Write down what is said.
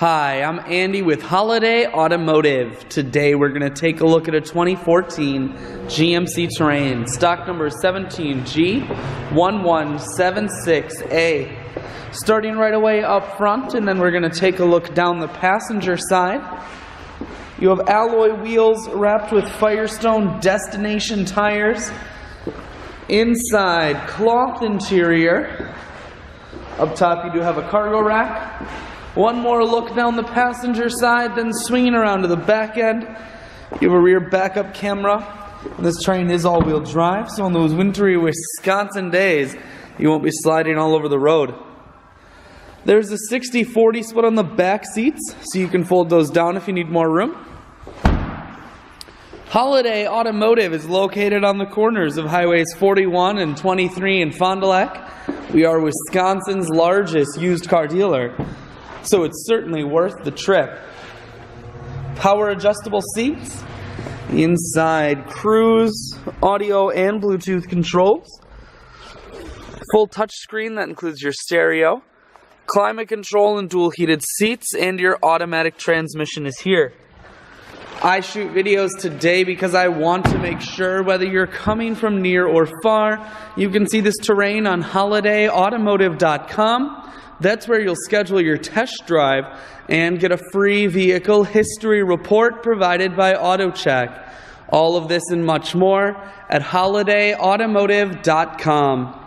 Hi, I'm Andy with Holiday Automotive. Today we're going to take a look at a 2014 GMC Terrain. Stock number is 17G1176A. Starting right away up front, and then we're going to take a look down the passenger side. You have alloy wheels wrapped with Firestone destination tires. Inside, cloth interior. Up top you do have a cargo rack. One more look down the passenger side, then swinging around to the back end, you have a rear backup camera. And this Terrain is all-wheel drive, so on those wintry Wisconsin days, you won't be sliding all over the road. There's a 60-40 split on the back seats, so you can fold those down if you need more room. Holiday Automotive is located on the corners of Highways 41 and 23 in Fond du Lac. We are Wisconsin's largest used car dealer, so it's certainly worth the trip. Power adjustable seats, inside cruise, audio and Bluetooth controls, full touchscreen that includes your stereo, climate control and dual heated seats, and your automatic transmission is here. I shoot videos today because I want to make sure whether you're coming from near or far, you can see this Terrain on holidayautomotive.com. That's where you'll schedule your test drive and get a free vehicle history report provided by AutoCheck. All of this and much more at holidayautomotive.com.